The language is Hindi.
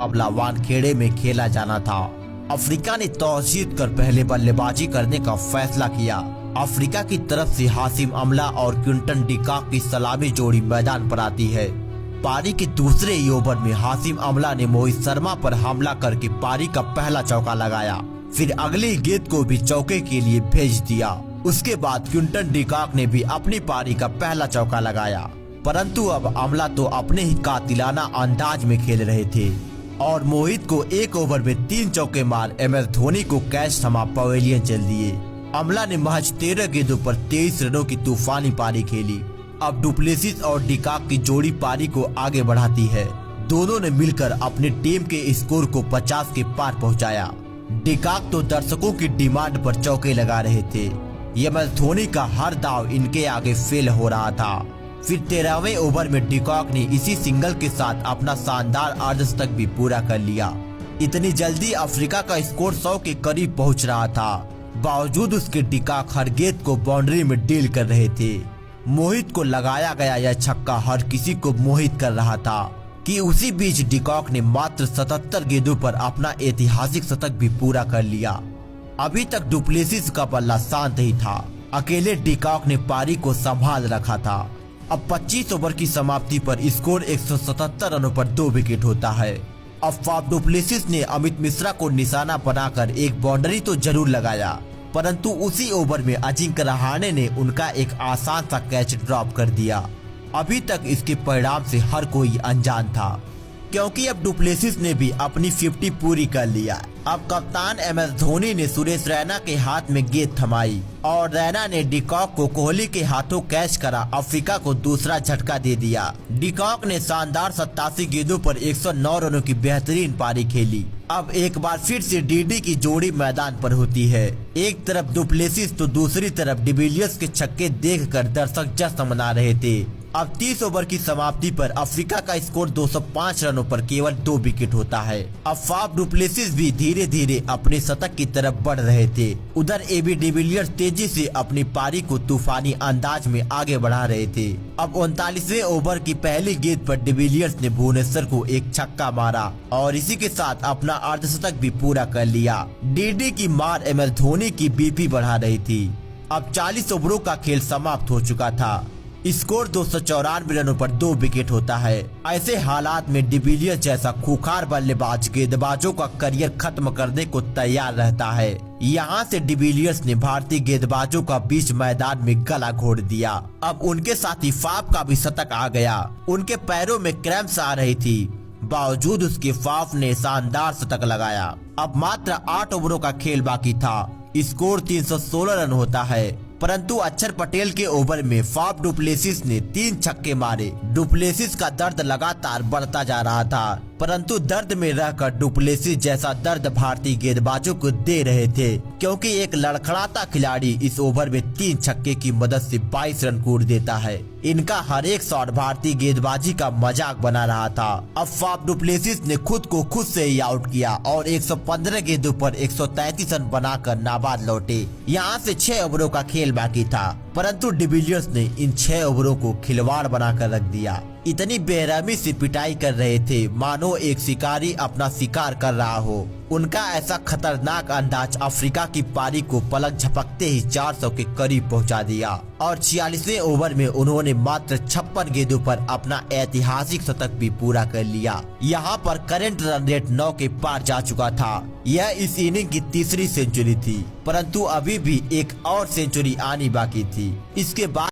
मुकाबला वानखेड़े में खेला जाना था। अफ्रीका ने टॉस जीतकर पहले बल्लेबाजी करने का फैसला किया। अफ्रीका की तरफ से हाशिम अमला और क्विंटन डिकॉक की सलामी जोड़ी मैदान पर आती है। पारी के दूसरे ही ओवर में हाशिम अमला ने मोहित शर्मा पर हमला करके पारी का पहला चौका लगाया, फिर अगली गेंद को भी चौके के लिए भेज दिया। उसके बाद क्विंटन डिकॉक ने भी अपनी पारी का पहला चौका लगाया, परंतु अब अमला तो अपने ही कातिलाना अंदाज में खेल रहे थे और मोहित को एक ओवर में 3 चौके मार MS धोनी को कैच थमा पवेलियन चल दिए। अमला ने महज 13 गेंदों पर 23 रनों की तूफानी पारी खेली। अब डुप्लेसिस और डिकॉक की जोड़ी पारी को आगे बढ़ाती है। दोनों ने मिलकर अपनी टीम के स्कोर को 50 के पार पहुंचाया। डिकॉक तो दर्शकों की डिमांड पर चौके लगा रहे थे। MS धोनी का हर दाव इनके आगे फेल हो रहा था। फिर 13वें ओवर में डिकॉक ने इसी सिंगल के साथ अपना शानदार अर्धशतक भी पूरा कर लिया। इतनी जल्दी अफ्रीका का स्कोर 100 के करीब पहुंच रहा था, बावजूद उसके डिकॉक हर गेंद को बाउंड्री में डील कर रहे थे। मोहित को लगाया गया यह छक्का हर किसी को मोहित कर रहा था कि उसी बीच डिकॉक ने मात्र 77 गेंदों पर अपना ऐतिहासिक शतक भी पूरा कर लिया। अभी तक डुप्लेसिस का पल्ला शांत ही था, अकेले डिकॉक ने पारी को संभाल रखा था। अब 25 ओवर की समाप्ति पर स्कोर 177 रनों पर 2 विकेट होता है। अब फाफ डुप्लेसिस ने अमित मिश्रा को निशाना बनाकर एक बाउंड्री तो जरूर लगाया, परंतु उसी ओवर में अजिंक्य रहाणे ने उनका एक आसान सा कैच ड्रॉप कर दिया। अभी तक इसके परिणाम से हर कोई अनजान था, क्योंकि अब डुप्लेसिस ने भी अपनी 50 पूरी कर लिया। अब कप्तान MS धोनी ने सुरेश रैना के हाथ में गेंद थमाई और रैना ने डिकॉक को कोहली के हाथों कैच करा अफ्रीका को दूसरा झटका दे दिया। डिकॉक ने शानदार 87 गेंदों पर 109 रनों की बेहतरीन पारी खेली। अब एक बार फिर से डीडी की जोड़ी मैदान पर होती है। एक तरफ डुप्लेसिस तो दूसरी तरफ डिविलियर्स के छक्के देखकर दर्शक जश्न मना रहे थे। अब 30 ओवर की समाप्ति पर अफ्रीका का स्कोर 205 रनों पर केवल 2 विकेट होता है। अब फाफ डुप्लेसिस भी धीरे धीरे अपने शतक की तरफ बढ़ रहे थे। उधर AB डिविलियर्स तेजी से अपनी पारी को तूफानी अंदाज में आगे बढ़ा रहे थे। अब 39वें ओवर की पहली गेंद पर डिविलियर्स ने भुवनेश्वर को एक छक्का मारा और इसी के साथ अपना अर्धशतक भी पूरा कर लिया। डीडी की मार MS धोनी की BP बढ़ा रही थी। अब 40 ओवरों का खेल समाप्त हो चुका था। स्कोर 294 रनों पर 2 विकेट होता है। ऐसे हालात में डिविलियर्स जैसा खूंखार बल्लेबाज गेंदबाजों का करियर खत्म करने को तैयार रहता है। यहाँ से डिविलियर्स ने भारतीय गेंदबाजों का बीच मैदान में गला घोट दिया। अब उनके साथी फाफ का भी शतक आ गया। उनके पैरों में क्रैम्प्स आ रही थी, बावजूद उसके फाफ ने शानदार शतक लगाया। अब मात्र 8 ओवरों का खेल बाकी था। स्कोर 316 रन होता है, परंतु अक्षर पटेल के ओवर में फाफ डुप्लेसिस ने 3 छक्के मारे। डुप्लेसिस का दर्द लगातार बढ़ता जा रहा था, परंतु दर्द में रहकर डुप्लेसिस जैसा दर्द भारतीय गेंदबाजों को दे रहे थे, क्योंकि एक लड़खड़ाता खिलाड़ी इस ओवर में 3 छक्के की मदद से 22 रन कूट देता है। इनका हर एक शॉट भारतीय गेंदबाजी का मजाक बना रहा था। अब फाफ डुप्लेसिस ने खुद को खुद से ही आउट किया और 115 गेंदों पर 133 रन बनाकर नाबाद लौटे। यहाँ से 6 ओवरों का खेल बाकी था, परंतु डिविलियर्स ने इन 6 ओवरों को खिलवाड़ बनाकर रख दिया। इतनी बेरहमी से पिटाई कर रहे थे मानो एक शिकारी अपना शिकार कर रहा हो। उनका ऐसा खतरनाक अंदाज अफ्रीका की पारी को पलक झपकते ही 400 के करीब पहुंचा दिया और 46वें ओवर में उन्होंने मात्र 56 गेंदों पर अपना ऐतिहासिक शतक भी पूरा कर लिया। यहाँ पर करंट रन रेट 9 के पार जा चुका था। यह इस इनिंग की तीसरी सेंचुरी थी, परंतु अभी भी एक और सेंचुरी आनी बाकी थी। इसके बाद